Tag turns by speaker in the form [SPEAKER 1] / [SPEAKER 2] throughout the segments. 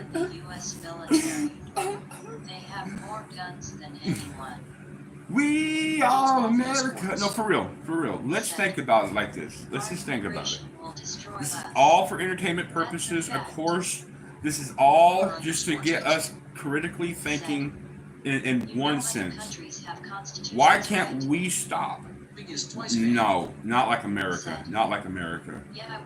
[SPEAKER 1] at the U.S. military. They have more guns than anyone.
[SPEAKER 2] We are America. No, for real, for real. Let's think about it like this. Let's just think about it. This is all for entertainment purposes, of course. This is all just to get us critically thinking in one sense. Why can't we stop? No, not like America. Not like America.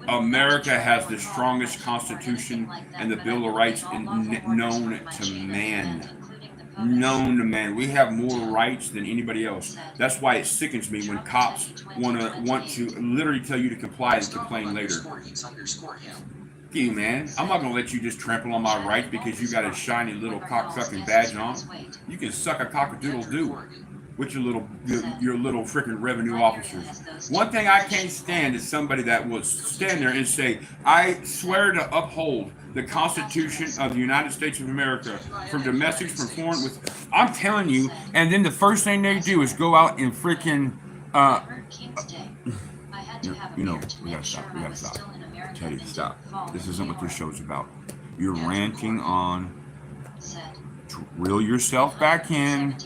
[SPEAKER 2] America has the strongest constitution and the Bill of Rights known to man. Known to man. We have more rights than anybody else. That's why it sickens me when cops want to literally tell you to comply and complain later. You, man. I'm not gonna let you just trample on my rights because you got a shiny little cock-sucking badge on. You can suck a cock-a-doodle-doo with your little freaking revenue officers. One thing I can't stand is somebody that will stand there and say, I swear to uphold the Constitution of the United States of America from domestics, from foreign, with, I'm telling you, and then the first thing they do is go out and freaking, we gotta stop. Teddy, stop. This isn't what this show's about. You're ranting on. Reel yourself back in.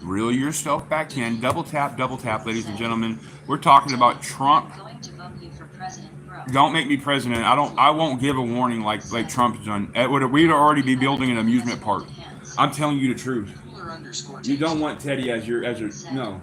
[SPEAKER 2] Reel yourself back in. Double tap, ladies and gentlemen. We're talking about Trump. Don't make me president. I won't give a warning like Trump's done. We'd already be building an amusement park. I'm telling you the truth. You don't want Teddy as your no.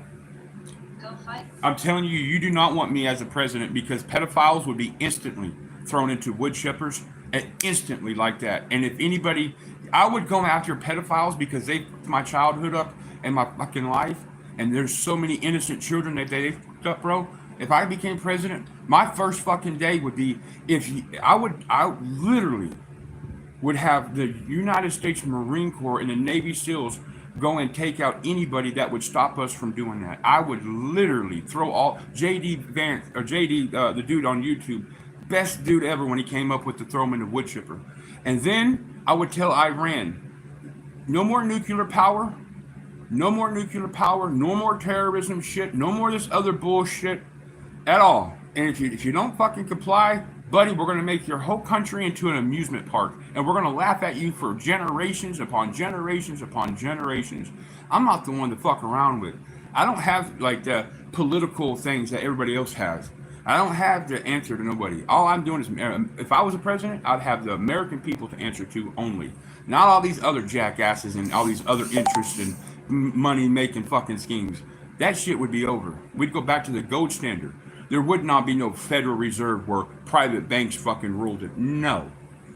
[SPEAKER 2] I'm telling you, you do not want me as a president because pedophiles would be instantly thrown into wood chippers and instantly like that. And if anybody, I would go after pedophiles because they fucked my childhood up and my fucking life. And there's so many innocent children that they fucked up, bro. If I became president, my first fucking day would be I literally would have the United States Marine Corps and the Navy SEALs go and take out anybody that would stop us from doing that. I would literally throw all JD Vance or JD, the dude on YouTube, best dude ever when he came up with the throw him in the wood chipper. And then I would tell Iran, no more nuclear power, no more nuclear power, no more terrorism shit, no more this other bullshit at all. And if you don't fucking comply, buddy, we're going to make your whole country into an amusement park. And we're going to laugh at you for generations upon generations upon generations. I'm not the one to fuck around with. I don't have like the political things that everybody else has. I don't have the answer to nobody. All I'm doing is, if I was a president, I'd have the American people to answer to only. Not all these other jackasses and all these other interests and money-making fucking schemes. That shit would be over. We'd go back to the gold standard. There would not be no Federal Reserve where private banks fucking ruled it. No.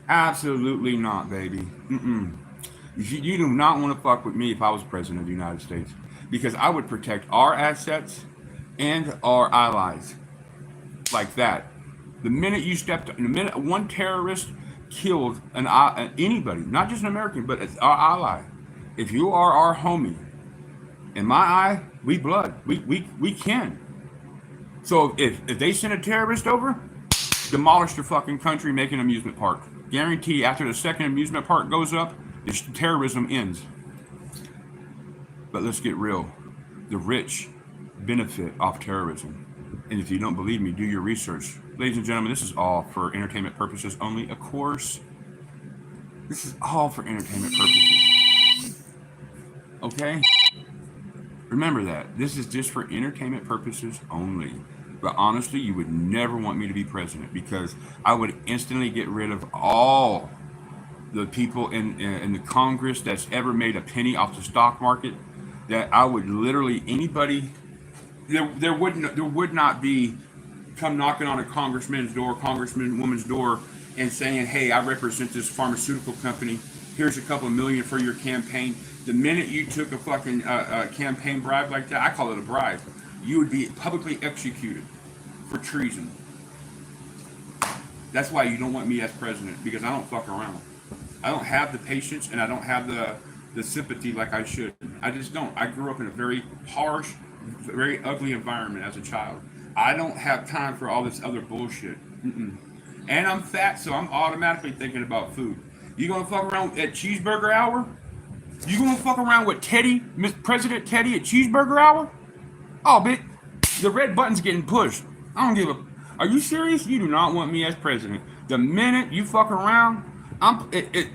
[SPEAKER 2] Absolutely not, baby. You do not want to fuck with me if I was president of the United States. Because I would protect our assets and our allies. Like that. The minute one terrorist killed anybody, not just an American, but it's our ally. If you are our homie, in my eye, we blood. We can. So if they send a terrorist over, demolish the fucking country, make an amusement park. Guarantee after the second amusement park goes up, the terrorism ends. But let's get real. The rich benefit off terrorism. And if you don't believe me, do your research. Ladies and gentlemen, this is all for entertainment purposes only. Of course, this is all for entertainment purposes. Okay? Remember that. This is just for entertainment purposes only. But honestly, you would never want me to be president because I would instantly get rid of all the people in the Congress that's ever made a penny off the stock market. That I would literally, anybody, there would not be come knocking on a congressman's door, woman's door and saying, hey, I represent this pharmaceutical company. Here's a couple of million for your campaign. The minute you took a fucking campaign bribe like that, I call it a bribe, you would be publicly executed for treason. That's why you don't want me as president, because I don't fuck around. I don't have the patience and I don't have the sympathy like I should. I just don't. I grew up in a very harsh, very ugly environment as a child. I don't have time for all this other bullshit. And I'm fat, so I'm automatically thinking about food. You gonna fuck around at cheeseburger hour? You gonna fuck around with Teddy, President Teddy at cheeseburger hour? Oh, bitch, the red button's getting pushed. I don't give a. Are you serious? You do not want me as president. The minute you fuck around,